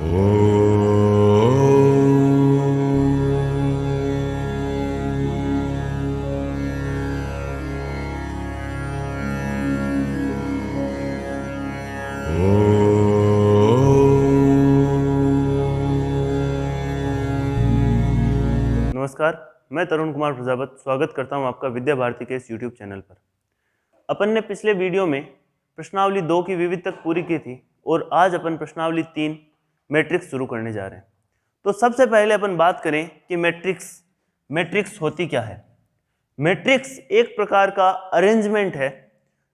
नमस्कार, मैं तरुण कुमार प्रजापत स्वागत करता हूं आपका विद्या भारती के इस YouTube चैनल पर। अपन ने पिछले वीडियो में प्रश्नावली 2 की विविध तक पूरी की थी और आज अपन प्रश्नावली 3 मैट्रिक्स शुरू करने जा रहे हैं। तो सबसे पहले अपन बात करें कि मैट्रिक्स होती क्या है। मैट्रिक्स एक प्रकार का अरेंजमेंट है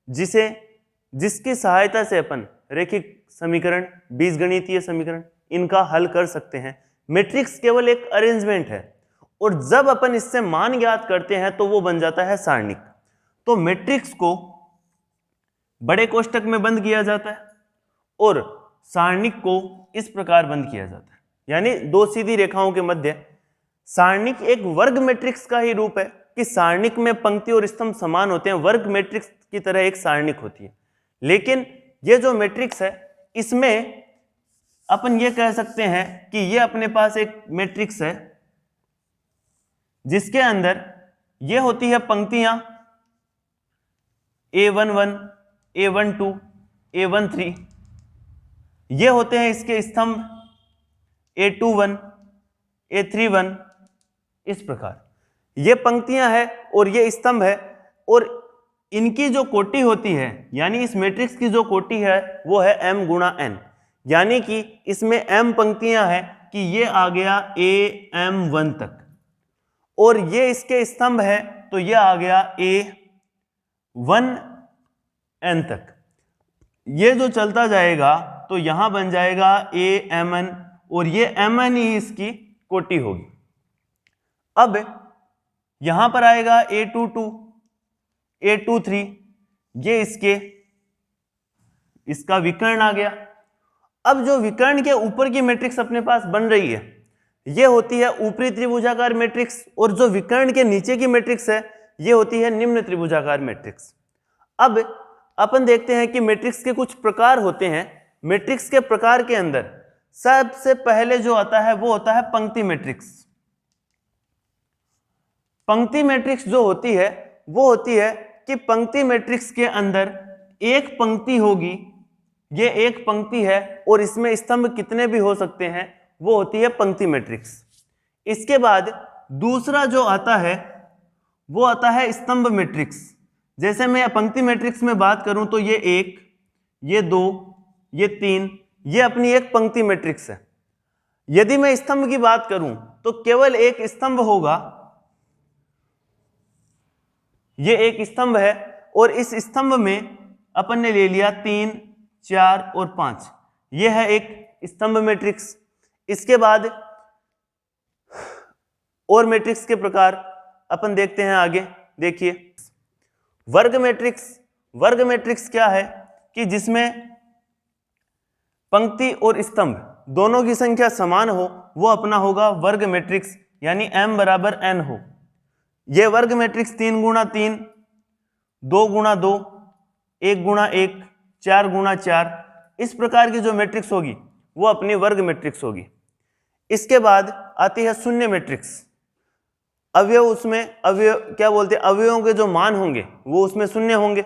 जिसकी सहायता से अपन रैखिक समीकरण, बीजगणितीय समीकरण इनका हल कर सकते हैं। मैट्रिक्स केवल एक अरेंजमेंट है और जब अपन इससे मान ज्ञात करते हैं तो वो बन जाता है सारणिक। तो मैट्रिक्स को बड़े कोष्टक में बंद किया जाता है और सारणिक को इस प्रकार बंद किया जाता है, यानी दो सीधी रेखाओं के मध्य। सारणिक एक वर्ग मैट्रिक्स का ही रूप है कि सारणिक में पंक्ति और स्तंभ समान होते हैं, वर्ग मैट्रिक्स की तरह एक सारणिक होती है। लेकिन ये जो मैट्रिक्स है इसमें अपन ये कह सकते हैं कि ये अपने पास एक मैट्रिक्स है जिसके अंदर ये होती है पंक्तियां A11, A12, A13, ये होते हैं इसके स्तंभ A21, A31, इस प्रकार ये पंक्तियां हैं और ये स्तंभ है। और इनकी जो कोटि होती है, यानी इस मैट्रिक्स की जो कोटि है वो है m गुणा n, यानी कि इसमें m पंक्तियां हैं कि ये आ गया AM1 तक और ये इसके स्तंभ है तो ये आ गया A1n तक। ये जो चलता जाएगा तो यहां बन जाएगा AMN और ये MN ही इसकी कोटि होगी। अब यहां पर आएगा A22, A23, ये इसका विकर्ण आ गया। अब जो विकर्ण के ऊपर की मैट्रिक्स अपने पास बन रही है ये होती है ऊपरी त्रिभुजाकार मैट्रिक्स और जो विकर्ण के नीचे की मैट्रिक्स है ये होती है निम्न त्रिभुजाकार मैट्रिक्स। अब अपन देखते हैं कि मैट्रिक्स के कुछ प्रकार होते हैं। मैट्रिक्स के प्रकार के अंदर सबसे पहले जो आता है वो होता है पंक्ति मैट्रिक्स। पंक्ति मैट्रिक्स जो होती है वो होती है कि पंक्ति मैट्रिक्स के अंदर एक पंक्ति होगी, ये एक पंक्ति है और इसमें स्तंभ कितने भी हो सकते हैं, वो होती है पंक्ति मैट्रिक्स। इसके बाद दूसरा जो आता है वो आता है स्तंभ मैट्रिक्स। जैसे मैं पंक्ति मैट्रिक्स में बात करूं तो ये 1, ये 2, ये 3, ये अपनी एक पंक्ति मैट्रिक्स है। यदि मैं स्तंभ की बात करूं तो केवल एक स्तंभ होगा, ये एक स्तंभ है और इस स्तंभ में अपन ने ले लिया 3, 4 और 5, ये है एक स्तंभ मैट्रिक्स। इसके बाद और मैट्रिक्स के प्रकार अपन देखते हैं आगे। देखिए वर्ग मैट्रिक्स। वर्ग मैट्रिक्स क्या है कि जिसमें पंक्ति और स्तंभ दोनों की संख्या समान हो, वो अपना होगा वर्ग मैट्रिक्स, यानी m बराबर n हो। ये वर्ग मैट्रिक्स 3 गुणा 3, 2 गुणा 2, 1 गुणा 1, 4 गुणा 4, इस प्रकार की जो मैट्रिक्स होगी वो अपनी वर्ग मैट्रिक्स होगी। इसके बाद आती है शून्य मैट्रिक्स। अवयव उसमें क्या बोलते हैं, अवयवों के जो मान होंगे वो उसमें शून्य होंगे।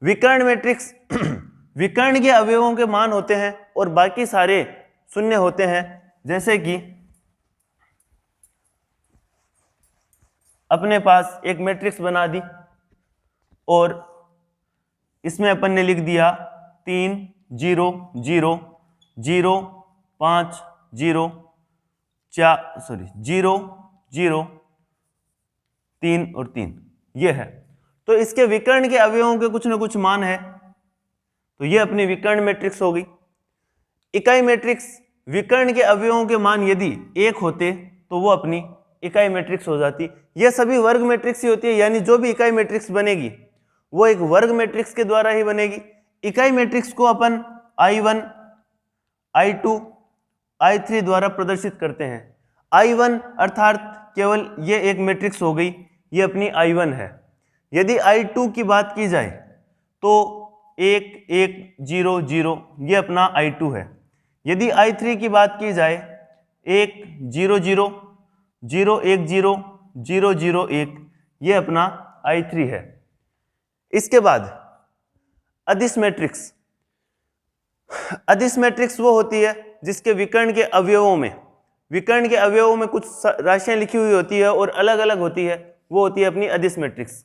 विकर्ण मैट्रिक्स विकर्ण के अवयवों के मान होते हैं और बाकी सारे शून्य होते हैं। जैसे कि अपने पास एक मैट्रिक्स बना दी और इसमें अपन ने लिख दिया 3, 0, 0, 0, 5, 0, 0, 0, 3 और 3, ये है। तो इसके विकर्ण के अवयवों के कुछ न कुछ मान है, तो ये अपनी विकर्ण मैट्रिक्स हो गई। इकाई मैट्रिक्स, विकर्ण के अवयवों के मान यदि 1 होते तो वो अपनी इकाई मैट्रिक्स हो जाती। ये सभी वर्ग मैट्रिक्स ही होती है, यानी जो भी इकाई मैट्रिक्स बनेगी वो एक वर्ग मैट्रिक्स के द्वारा ही बनेगी। इकाई मैट्रिक्स को अपन I1, I2, I3 द्वारा प्रदर्शित करते हैं। I1 अर्थात केवल ये एक मैट्रिक्स हो गई, ये अपनी I1 है। यदि I2 की बात की जाए तो 1, 1, 0, 0, ये अपना I2 है। यदि I3 की बात की जाए 1 0 0 0 1 0 0 0 1, ये अपना I3 है। इसके बाद अदिश मैट्रिक्स। अदिश मैट्रिक्स वो होती है जिसके विकर्ण के अवयवों में कुछ राशियां लिखी हुई होती है और अलग अलग होती है, वो होती है अपनी अदिश मैट्रिक्स।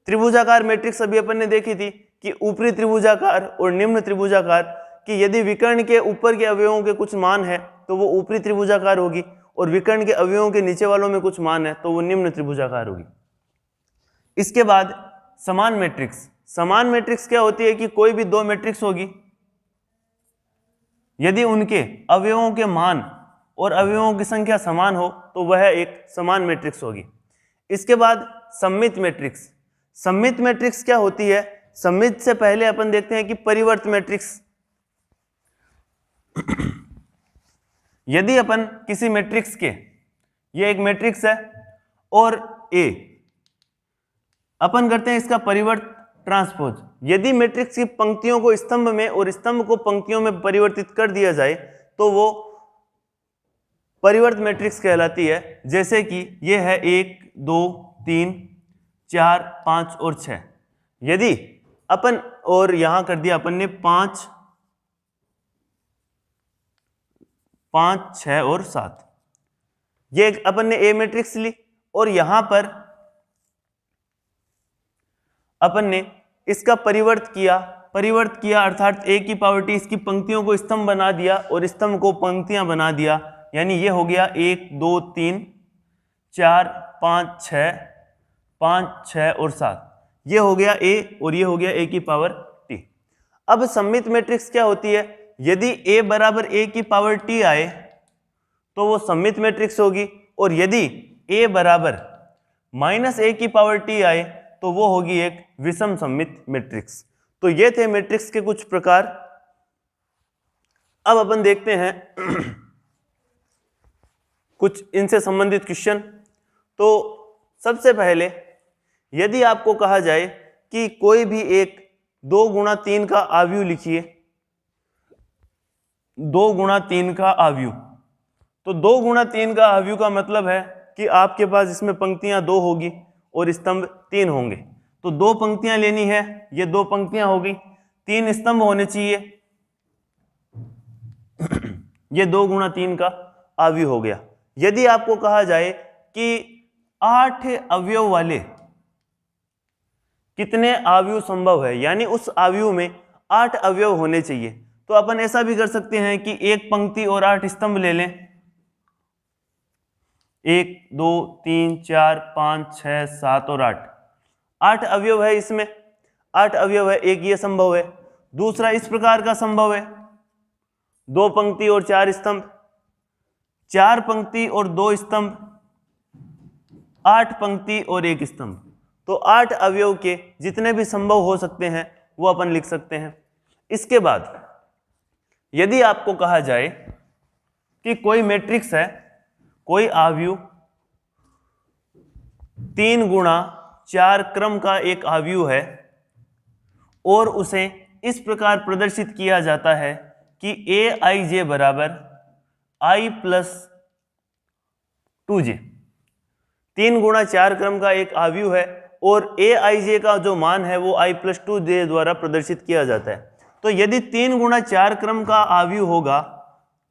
त्रिभुजाकार मैट्रिक्स अभी अपन ने देखी थी कि ऊपरी त्रिभुजाकार और निम्न त्रिभुजाकार, कि यदि विकर्ण के ऊपर के अवयवों के कुछ मान है तो वो ऊपरी त्रिभुजाकार होगी, और विकर्ण के अवयवों के नीचे वालों में कुछ मान है तो वो निम्न त्रिभुजाकार होगी। इसके बाद समान मैट्रिक्स। समान मैट्रिक्स क्या होती है कि कोई भी दो मैट्रिक्स होगी, यदि उनके अवयवों के मान और अवयवों की संख्या समान हो तो वह एक समान मैट्रिक्स होगी। इसके बाद सममित मैट्रिक्स। सममित मैट्रिक्स क्या होती है? सममित से पहले अपन देखते हैं कि परिवर्त मैट्रिक्स। यदि अपन किसी मैट्रिक्स के, ये एक मैट्रिक्स है और ए, अपन करते हैं इसका परिवर्त ट्रांसपोज। यदि मैट्रिक्स की पंक्तियों को स्तंभ में और स्तंभ को पंक्तियों में परिवर्तित कर दिया जाए तो वो परिवर्त मैट्रिक्स कहलाती है। जैसे कि ये है 1 2 3 4 5 और 6। यदि अपन, और यहां कर दिया अपन ने 5 5 6 और 7, ये अपन ने ए मैट्रिक्स ली, और यहां पर अपन ने इसका परिवर्त किया अर्थात ए की पावर टी इसकी पंक्तियों को स्तंभ बना दिया और स्तंभ को पंक्तियां बना दिया। यानी ये हो गया 1 2 3 4 5 6 5 6 और 7, ये हो गया ए और ये हो गया ए की पावर टी। अब सममित मैट्रिक्स क्या होती है? यदि ए बराबर ए की पावर टी आए तो वो सममित मैट्रिक्स होगी, और यदि ए बराबर माइनस ए की पावर टी आए तो वो होगी एक विषम सममित मैट्रिक्स। तो ये थे मैट्रिक्स के कुछ प्रकार। अब अपन देखते हैं कुछ इनसे संबंधित क्वेश्चन। तो सबसे पहले यदि आपको कहा जाए कि कोई भी एक 2 गुणा 3 का आव्यूह लिखिए, 2 गुणा 3 का आव्यूह, तो 2 गुणा 3 का आव्यूह का मतलब है कि आपके पास इसमें पंक्तियां 2 होगी और स्तंभ 3 होंगे। तो 2 पंक्तियां लेनी है, ये 2 पंक्तियां हो गई, 3 स्तंभ होने चाहिए, ये 2 गुणा 3 का आव्यूह हो गया। यदि आपको कहा जाए कि 8 अवयव वाले कितने आव्यूह संभव है, यानी उस आव्यूह में 8 अवयव होने चाहिए, तो अपन ऐसा भी कर सकते हैं कि एक पंक्ति और 8 स्तंभ ले लें। 1 2 3 4 5 6 7 और 8 अवयव है इसमें, 8 अवयव है, एक ये संभव है। दूसरा इस प्रकार का संभव है, 2 पंक्ति और 4 स्तंभ, 4 पंक्ति और 2 स्तंभ, 8 पंक्ति और 1 स्तंभ। तो 8 अवयव के जितने भी संभव हो सकते हैं वो अपन लिख सकते हैं। इसके बाद यदि आपको कहा जाए कि कोई मैट्रिक्स है, कोई आव्यूह 3 गुणा 4 क्रम का एक आव्यूह है, और उसे इस प्रकार प्रदर्शित किया जाता है कि ए आई जे बराबर आई प्लस 2j। 3 गुणा 4 क्रम का एक आव्यूह है और ए आई जे का जो मान है वो आई प्लस 2j द्वारा प्रदर्शित किया जाता है। तो यदि 3 गुणा 4 क्रम का आव्यूह होगा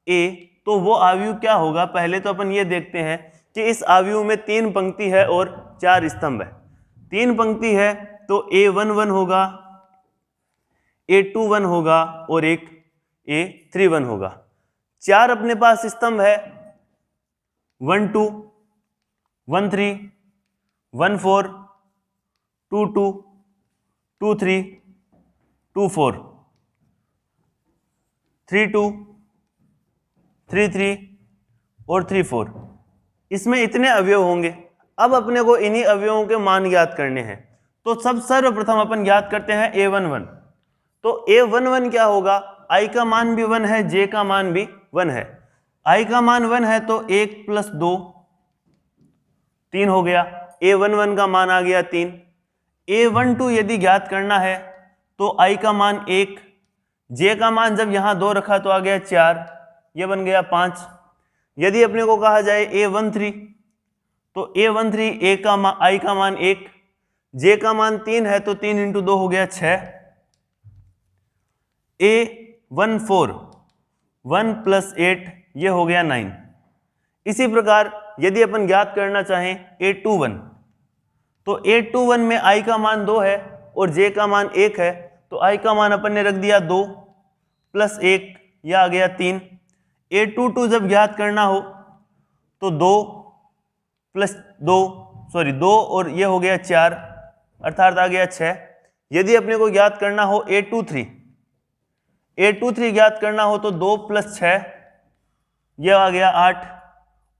ए, तो वो आव्यूह क्या होगा? पहले तो अपन ये देखते हैं कि इस आव्यूह में 3 पंक्ति है और 4 स्तंभ है। 3 पंक्ति है तो A11 होगा, A21 होगा और एक A31 होगा। 4 अपने पास स्तंभ है, 1 2 1 3 1 4 2 2 2 3 2 4 3 2 3 3 और 3 4। इसमें इतने अवयव होंगे। अब अपने को इन्हीं अवयवों के मान ज्ञात करने हैं। तो सब सर्वप्रथम अपन ज्ञात करते हैं A11। तो A11 क्या होगा? I का मान भी 1 है, J का मान भी 1 है। I का मान 1 है तो 1 प्लस 2 3 हो गया। A11 का मान आ गया 3। A12 यदि ज्ञात करना है तो I का मान 1, J का मान जब यहां 2 रखा तो आ गया 4, ये बन गया 5। यदि अपने को कहा जाए A13, तो A13 आई का मान 1, J का मान 3 है तो 3 × 2 हो गया 6। A14 1 + 8 ये हो गया 9। इसी प्रकार यदि अपन ज्ञात करना चाहें A21, तो A21 में I का मान 2 है और J का मान 1 है, तो I का मान अपन ने रख दिया 2 + 1, यह आ गया 3। A22 जब ज्ञात करना हो तो 2 और ये हो गया 4, अर्थात आ गया 6। यदि अपने को ज्ञात करना हो A23 ज्ञात करना हो तो 2 + 6, यह आ गया 8।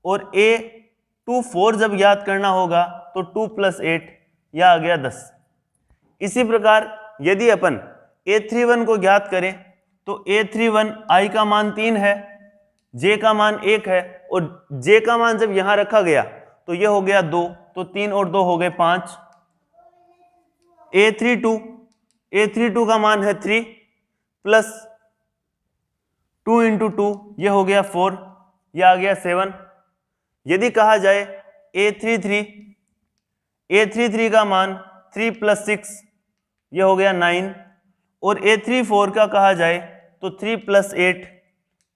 और A24 जब ज्ञात करना होगा तो 2 + 8, यह आ गया 10। इसी प्रकार यदि अपन A31 को ज्ञात करें तो A31 I का मान 3 है, J का मान 1 है, और J का मान जब यहां रखा गया तो यह हो गया 2, तो 3 और 2 हो गए 5। A32 का मान है 3 + 2 × 2, यह हो गया 4, यह आ गया 7। यदि कहा जाए A33 का मान 3 + 6, यह हो गया 9, और A34 का कहा जाए तो 3 + 8,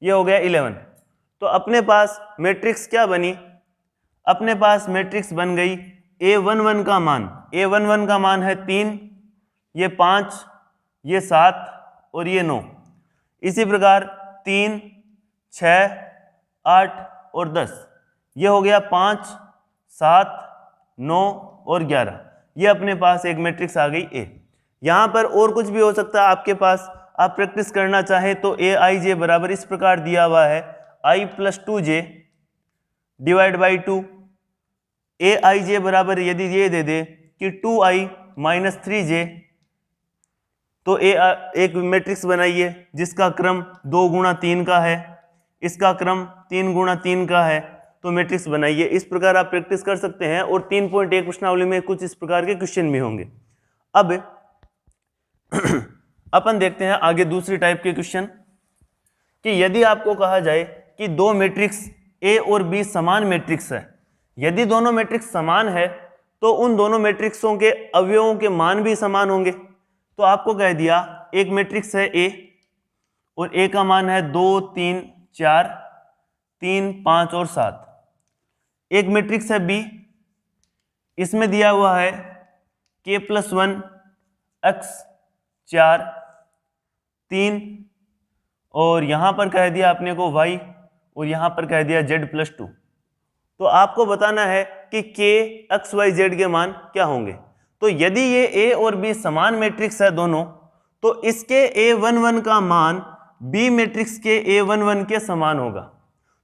यह हो गया 11। तो अपने पास मैट्रिक्स क्या बनी? अपने पास मैट्रिक्स बन गई A11 का मान है 3, ये 5, ये 7 और ये 9। इसी प्रकार 3, 6, 8 और 10, ये हो गया 5, 7, 9 और 11। ये अपने पास एक मैट्रिक्स आ गई A। यहाँ पर और कुछ भी हो सकता है आपके पास, आप प्रैक्टिस करना चाहें तो Aij बराबर इस प्रकार दिया हुआ है I + 2j / 2। Aij बराबर यदि ये दे दे कि 2I - 3j, तो एक मैट्रिक्स बनाइए जिसका क्रम 2 × 3 का है, इसका क्रम 3 × 3 का है, तो मैट्रिक्स बनाइए। इस प्रकार आप प्रैक्टिस कर सकते हैं और 3.1 प्रश्नावली में कुछ इस प्रकार के क्वेश्चन भी होंगे। अब अपन देखते हैं आगे दूसरी टाइप के क्वेश्चन कि यदि आपको कहा जाए कि दो मैट्रिक्स A और B समान मैट्रिक्स है, यदि दोनों मैट्रिक्स समान है तो उन दोनों मैट्रिक्सों के अवयवों के मान भी समान होंगे। तो आपको कह दिया एक मैट्रिक्स है A और A का मान है 2, 3, 4, 3, 5 और 7। एक मैट्रिक्स है B, इसमें दिया हुआ है K + 1 X 4, 3, और यहां पर कह दिया आपने को Y, और यहां पर कह दिया Z + 2। तो आपको बताना है कि K X Y Z के मान क्या होंगे। तो यदि ये A और B समान मैट्रिक्स है दोनों, तो इसके A11 का मान B मैट्रिक्स के A11 के समान होगा।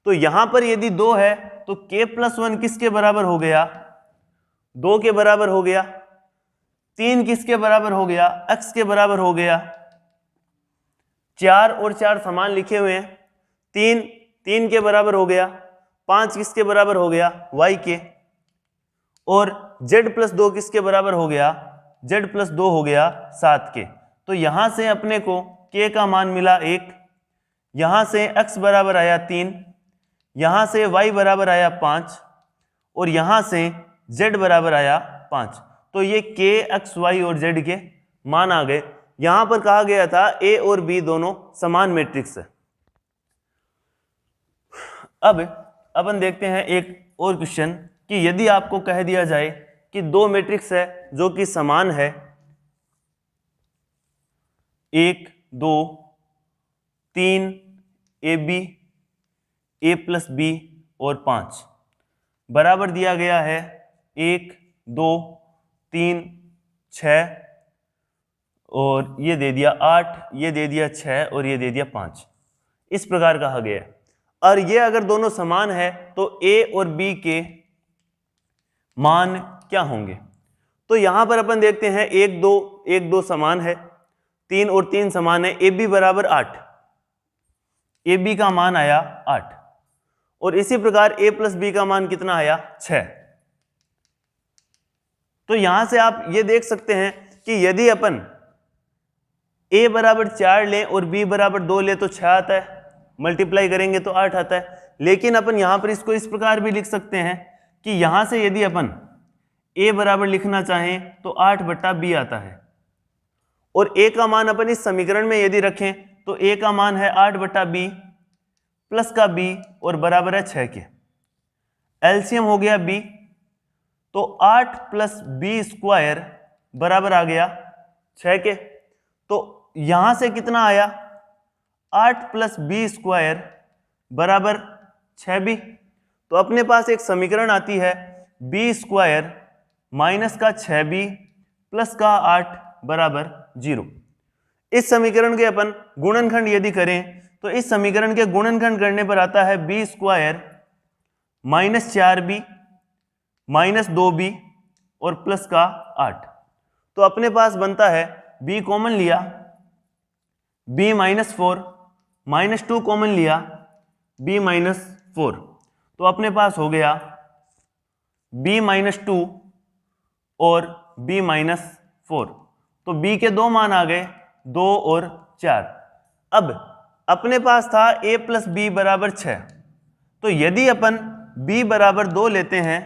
तो यहां पर यदि 2 है तो K + 1 किसके बराबर हो गया? 2 के बराबर हो गया। 3 किसके बराबर हो गया? X के बराबर हो गया। 4 और 4 समान लिखे हुए हैं, 3 के बराबर हो गया। 5 किसके बराबर हो गया? Y के। और Z + 2 किसके बराबर हो गया? Z + 2 हो गया 7 के। तो यहां से अपने को K का मान मिला 1, यहां से X बराबर आया 3, यहां से Y बराबर आया 5, और यहां से Z बराबर आया 5। तो ये K, X, Y और Z के मान आ गए। यहां पर कहा गया था A और B दोनों समान मैट्रिक्स है। अब अपन देखते हैं एक और क्वेश्चन कि यदि आपको कह दिया जाए कि दो मैट्रिक्स है जो कि समान है, 1, 2, 3 AB, A + B और 5 बराबर दिया गया है 1, 2, 3, 6, और ये दे दिया 8, ये दे दिया 6 और ये दे दिया 5। इस प्रकार कहा गया है। और ये अगर दोनों समान है तो A और B के मान क्या होंगे? तो यहां पर अपन देखते हैं 1, 2 समान है, 3 और 3 समान है। AB बराबर 8, AB का मान आया 8, और इसी प्रकार A + B का मान कितना आया? 6। तो यहां से आप ये देख सकते हैं कि यदि अपन A बराबर 4 लें और B बराबर 2 ले तो 6 आता है, मल्टीप्लाई करेंगे तो 8 आता है। लेकिन अपन यहाँ पर इसको इस प्रकार भी लिख सकते हैं कि यहाँ से यदि अपन a बराबर लिखना चाहें तो 8/b आता है, और a का मान अपन इस समीकरण में यदि रखें तो a का मान है 8/b प्लस का b और बराबर है 6 के। एलसीएम हो गया b, तो 8 प्लस बी स्क्वायर बराबर आ गया 6 के। तो यहां से कितना आया, 8 प्लस बी स्क्वायर बराबर 6b। तो अपने पास एक समीकरण आती है बी स्क्वायर माइनस का 6b प्लस का 8 बराबर 0। इस समीकरण के अपन गुणनखंड यदि करें तो इस समीकरण के गुणनखंड करने पर आता है B square minus 4b minus 2b और प्लस का 8। तो अपने पास बनता है b कॉमन लिया, b माइनस 4 माइनस 2 कॉमन लिया, b माइनस 4। तो अपने पास हो गया b माइनस 2 और b माइनस 4। तो b के दो मान आ गए, 2 और 4। अब अपने पास था a प्लस बी बराबर 6। तो यदि अपन b बराबर 2 लेते हैं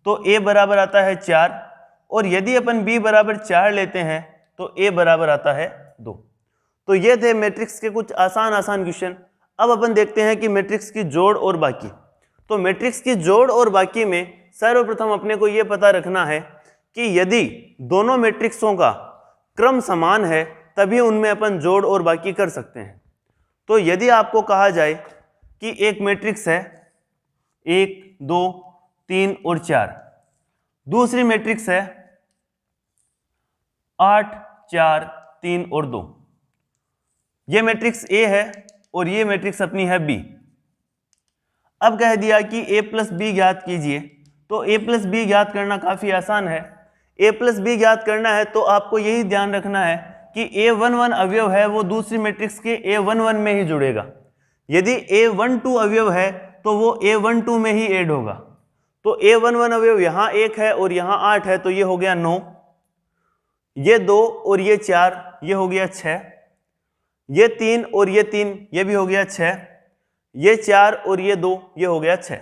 तो a बराबर आता है 4, और यदि अपन b बराबर 4 लेते हैं तो a बराबर आता है 2। तो ये थे मैट्रिक्स के कुछ आसान क्वेश्चन। अब अपन देखते हैं कि मैट्रिक्स की जोड़ और बाकी। तो मैट्रिक्स की जोड़ और बाकी में सर्वप्रथम अपने को ये पता रखना है कि यदि दोनों मैट्रिक्सों का क्रम समान है तभी उनमें अपन जोड़ और बाकी कर सकते हैं। तो यदि आपको कहा जाए कि एक मैट्रिक्स है 1 2 3 और 4, दूसरी मैट्रिक्स है 8 4 3 और 2, ये मैट्रिक्स A है और ये मैट्रिक्स अपनी है B। अब कह दिया कि a प्लस बी ज्ञात कीजिए, तो a प्लस बी ज्ञात करना काफ़ी आसान है। a प्लस बी ज्ञात करना है तो आपको यही ध्यान रखना है कि a11 अवयव है वो दूसरी मैट्रिक्स के a11 में ही जुड़ेगा। यदि a12 अवयव है तो वो a12 में ही ऐड होगा। तो a11 अवयव यहाँ 1 है और यहाँ 8 है, तो ये हो गया 9, ये 2 और ये 4, ये हो गया 6, ये 3 और ये 3, ये भी हो गया 6, ये 4 और ये 2, ये हो गया 6।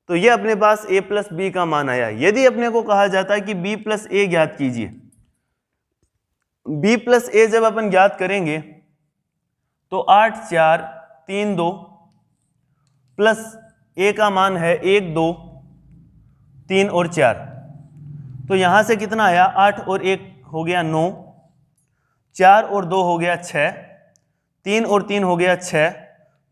तो ये अपने पास a प्लस बी का मान आया। यदि अपने को कहा जाता है कि b प्लस ए ज्ञात कीजिए, b प्लस ए जब अपन ज्ञात करेंगे तो 8 4 3 2 प्लस a का मान है 1 2 3 और 4। तो यहां से कितना आया, 8 और 1 हो गया 9, 4 और 2 हो गया 6, 3 और 3 हो गया 6,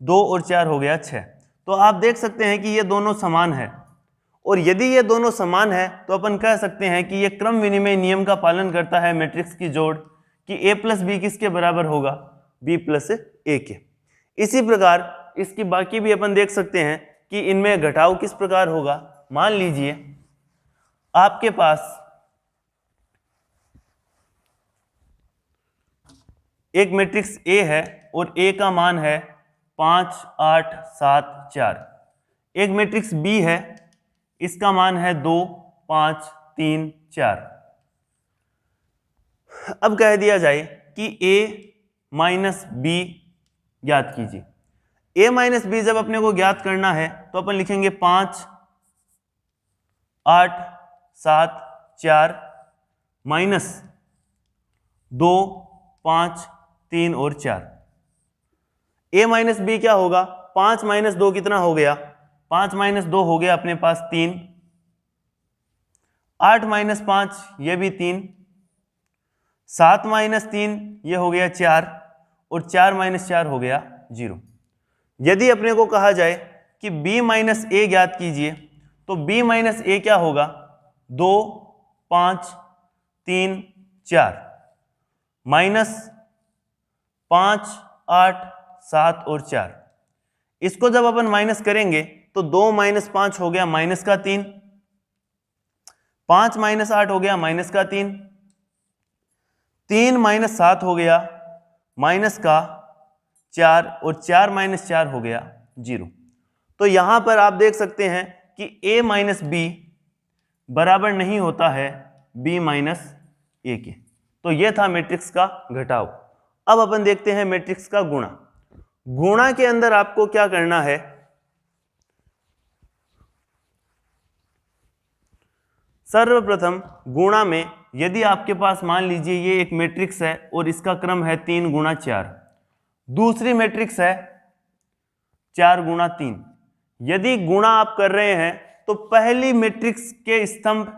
2 और 4 हो गया 6। तो आप देख सकते हैं कि ये दोनों समान है, और यदि ये दोनों समान है तो अपन कह सकते हैं कि ये क्रम विनिमय नियम का पालन करता है मैट्रिक्स की जोड़, कि a प्लस बी किसके बराबर होगा, b प्लस ए के। इसी प्रकार इसकी बाकी भी अपन देख सकते हैं कि इनमें घटाव किस प्रकार होगा। मान लीजिए आपके पास एक मैट्रिक्स A है और A का मान है 5 8 7 4। एक मैट्रिक्स B है, इसका मान है 2 5 3 4। अब कह दिया जाए कि A माइनस बी ज्ञात कीजिए। A माइनस बी जब अपने को ज्ञात करना है तो अपन लिखेंगे 5 8 7 4 माइनस 2 5 3 और 4। a माइनस बी क्या होगा, 5 माइनस 2 कितना हो गया, 5 माइनस 2 हो गया अपने पास 3, 8 माइनस 5 ये भी 3, 7 माइनस 3 ये हो गया 4, और 4 माइनस 4 हो गया 0। यदि अपने को कहा जाए कि b माइनस ए ज्ञात कीजिए, तो b माइनस ए क्या होगा, 2 5 3 4 माइनस 5 8 7 और 4। इसको जब अपन माइनस करेंगे तो 2 माइनस 5 हो गया माइनस का 3, 5 माइनस 8 हो गया माइनस का 3, 3 माइनस 7 हो गया माइनस का 4, और 4 माइनस 4 हो गया 0। तो यहां पर आप देख सकते हैं कि a माइनस बी बराबर नहीं होता है b माइनस ए के। तो यह था मैट्रिक्स का घटाव। अब अपन देखते हैं मैट्रिक्स का गुणा। गुणा के अंदर आपको क्या करना है, सर्वप्रथम गुणा में यदि आपके पास मान लीजिए ये एक मैट्रिक्स है और इसका क्रम है 3 गुणा 4, दूसरी मैट्रिक्स है 4 गुणा 3। यदि गुणा आप कर रहे हैं तो पहली मैट्रिक्स के स्तंभ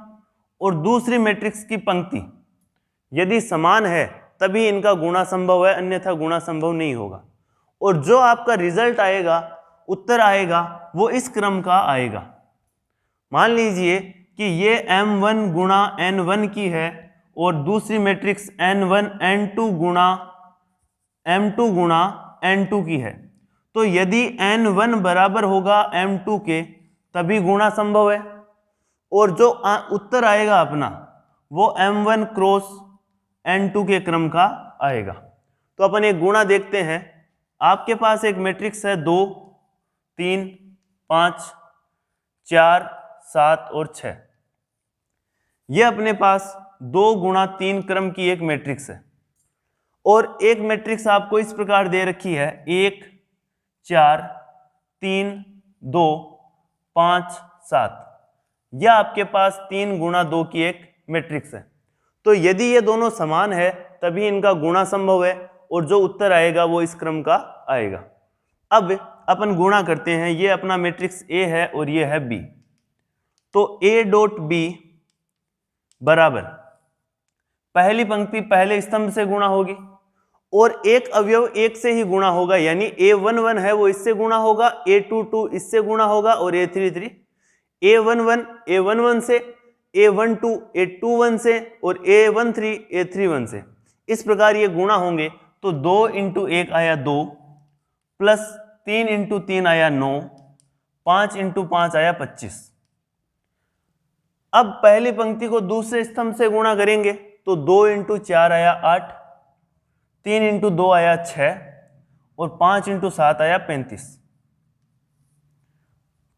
और दूसरी मैट्रिक्स की पंक्ति यदि समान है तभी इनका गुणा संभव है, अन्यथा गुणा संभव नहीं होगा। और जो आपका रिजल्ट आएगा, उत्तर आएगा, वो इस क्रम का आएगा। मान लीजिए कि ये m1 गुणा n1 की है और दूसरी मैट्रिक्स n1 n2 गुणा m2 गुणा n2 की है, तो यदि n1 बराबर होगा m2 के तभी गुणा संभव है, और जो उत्तर आएगा अपना वो m1 क्रॉस n2 के क्रम का आएगा। तो अपन एक गुणा देखते हैं। आपके पास एक मैट्रिक्स है 2 3 5 4 7 और 6। यह अपने पास 2 गुणा 3 क्रम की एक मैट्रिक्स है, और एक मैट्रिक्स आपको इस प्रकार दे रखी है 1 4 3 2 5 7। यह आपके पास 3 गुणा 2 की एक मैट्रिक्स है। तो यदि ये दोनों समान है तभी इनका गुणा संभव है, और जो उत्तर आएगा वो इस क्रम का आएगा। अब अपन गुणा करते हैं। ये अपना मैट्रिक्स A है और ये है B। तो A डॉट B बराबर पहली पंक्ति पहले स्तंभ से गुणा होगी, और एक अवयव एक से ही गुणा होगा, यानी A11 है वो इससे गुणा होगा, A22 इससे गुणा होगा, और A33 A11 A11 से, A12 A21 से, और A13 A31 से। इस प्रकार ये गुणा होंगे तो 2 इंटू 1 आया 2, प्लस 3 इंटू 3 आया 9, 5 इंटू 5 आया 25। अब पहली पंक्ति को दूसरे स्तंभ से गुणा करेंगे तो 2 इंटू 4 आया 8, 3 इंटू 2 आया 6, और 5 इंटू 7 आया 35।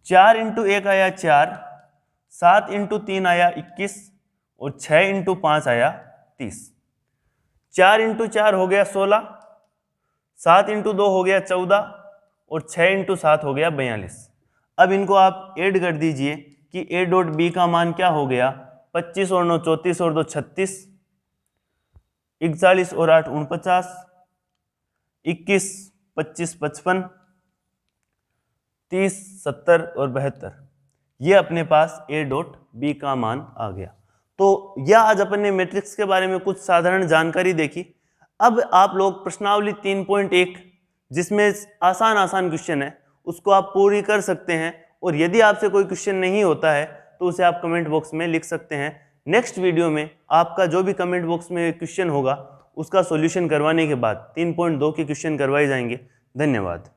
4 इंटू 1 आया 4, 7 इंटू 3 आया 21, और 6 इंटू 5 आया 30। 4 इंटू 4 हो गया 16, 7 इंटू 2 हो गया 14, और 6 इंटू 7 हो गया 42। अब इनको आप ऐड कर दीजिए कि A डॉट B का मान क्या हो गया, 25 और 9 34 और 2 36, 41 और 8 49, 21 25 55, 30 70 और 72। ये अपने पास A डॉट B का मान आ गया। तो यह आज अपन ने मैट्रिक्स के बारे में कुछ साधारण जानकारी देखी। अब आप लोग प्रश्नावली 3.1 जिसमें आसान क्वेश्चन है उसको आप पूरी कर सकते हैं, और यदि आपसे कोई क्वेश्चन नहीं होता है तो उसे आप कमेंट बॉक्स में लिख सकते हैं। नेक्स्ट वीडियो में आपका जो भी कमेंट बॉक्स में क्वेश्चन होगा उसका सॉल्यूशन करवाने के बाद 3.2 के क्वेश्चन करवाए जाएंगे। धन्यवाद।